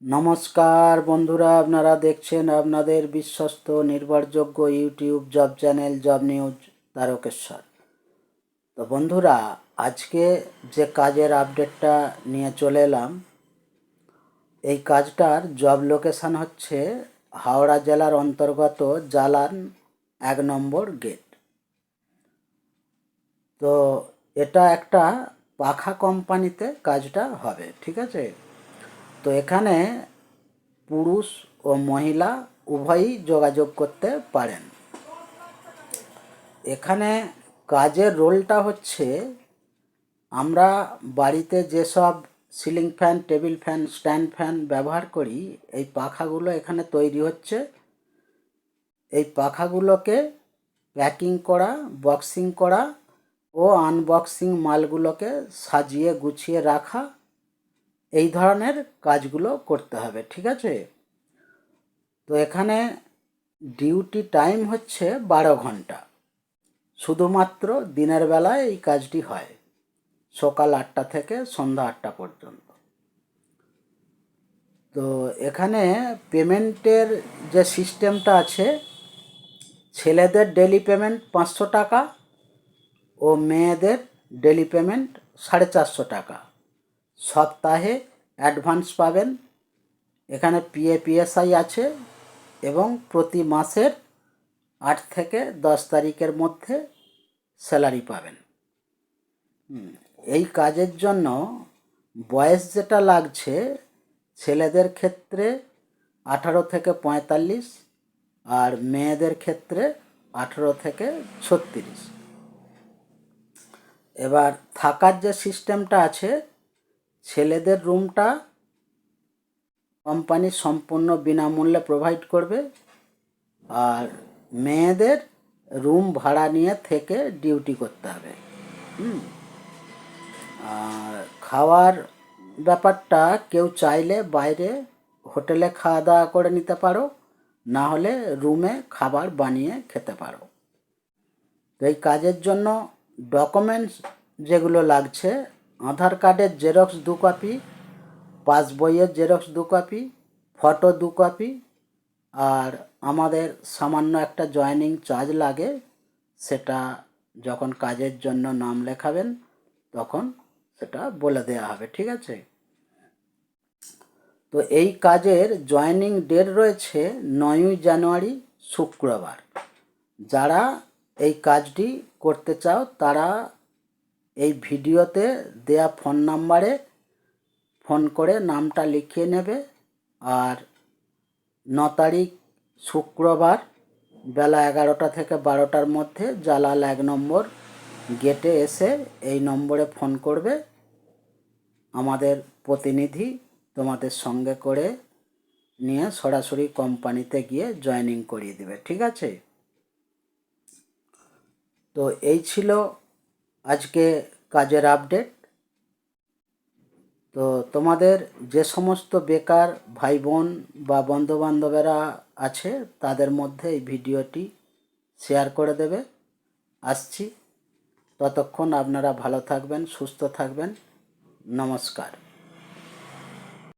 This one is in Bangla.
নমস্কার বন্ধুরা, আপনারা দেখছেন আপনাদের বিশ্বস্ত নির্ভরযোগ্য YouTube job channel job news Tarakeswar. তো বন্ধুরা, আজকে যে কাজের আপডেটটা নিয়ে চলে এলাম, এই কাজটার জব লোকেশান হচ্ছে হাওড়া জেলার অন্তর্গত জালান 1 নম্বর গেট। তো এটা একটা পাখা কোম্পানিতে কাজটা হবে, ঠিক আছে। তো এখানে পুরুষ ও মহিলা উভয়ই যোগাযোগ করতে পারেন। এখানে কাজের রোলটা হচ্ছে, আমরা বাড়িতে যেসব ceiling fan, table fan, stand fan ব্যবহার করি, এই পাখাগুলো এখানে তৈরি হচ্ছে। এই পাখাগুলোকে প্যাকিং করা, বক্সিং করা ও আনবক্সিং মালগুলোকে সাজিয়ে গুছিয়ে রাখা, এই ধরনের কাজগুলো করতে হবে, ঠিক আছে। তো এখানে ডিউটি টাইম হচ্ছে 12 ঘন্টা। শুধুমাত্র দিনের বেলায় এই কাজটি হয়, সকাল 8টা থেকে সন্ধ্যা 8টা পর্যন্ত। তো এখানে পেমেন্টের যে সিস্টেমটা আছে, ছেলেদের ডেলি পেমেন্ট 500 টাকা ও মেয়েদের ডেলি পেমেন্ট 450 টাকা। সপ্তাহে অ্যাডভান্স পাবেন। এখানে PF আছে এবং প্রতি মাসের 8 থেকে 10 তারিখের মধ্যে স্যালারি পাবেন। এই কাজের জন্য বয়স যেটা লাগছে, ছেলেদের ক্ষেত্রে 18 থেকে 45 আর মেয়েদের ক্ষেত্রে 18 থেকে 36। এবার থাকার যে সিস্টেমটা আছে, ছেলেদের রুমটা কোম্পানি সম্পূর্ণ বিনামূল্যে প্রোভাইড করবে, আর মেয়েদের রুম ভাড়া নিয়ে থেকে ডিউটি করতে হবে। আর খাওয়ার ব্যাপারটা, কেউ চাইলে বাইরে হোটেলে খাওয়া দাওয়া করে নিতে পারো, না হলে রুমে খাবার বানিয়ে খেতে পারো। তো এই কাজের জন্য ডকুমেন্টস যেগুলো লাগছে, আধার কার্ডের জেরক্স 2 কপি, পাসবইয়ের জেরক্স 2 কপি, ফটো 2 কপি, আর আমাদের সামান্য একটা জয়েনিং চার্জ লাগে, সেটা যখন কাজের জন্য নাম লেখাবেন তখন সেটা বলে দেওয়া হবে, ঠিক আছে। তো এই কাজের জয়েনিং ডেট রয়েছে 9ই জানুয়ারি, শুক্রবার। যারা এই কাজটি করতে চাও তারা এই ভিডিওতে দেয়া ফোন নাম্বারে ফোন করে নামটা লিখিয়ে নেবে, আর 9 তারিখ শুক্রবার বেলা 11টা থেকে 12টার মধ্যে জালাল 1 নম্বর গেটে এসে এই নম্বরে ফোন করবে। আমাদের প্রতিনিধি তোমাদের সঙ্গে করে নিয়ে সরাসরি কোম্পানিতে গিয়ে জয়েনিং করিয়ে দেবে, ঠিক আছে। তো এই ছিল আজকে কাজের আপডেট। তো তোমাদের যে সমস্ত বেকার ভাই বোন বা বন্ধুবান্ধবেরা আছে, তাদের মধ্যে এই ভিডিওটি শেয়ার করে দেবে। আসছি, ততক্ষণ আপনারা ভালো থাকবেন, সুস্থ থাকবেন। নমস্কার।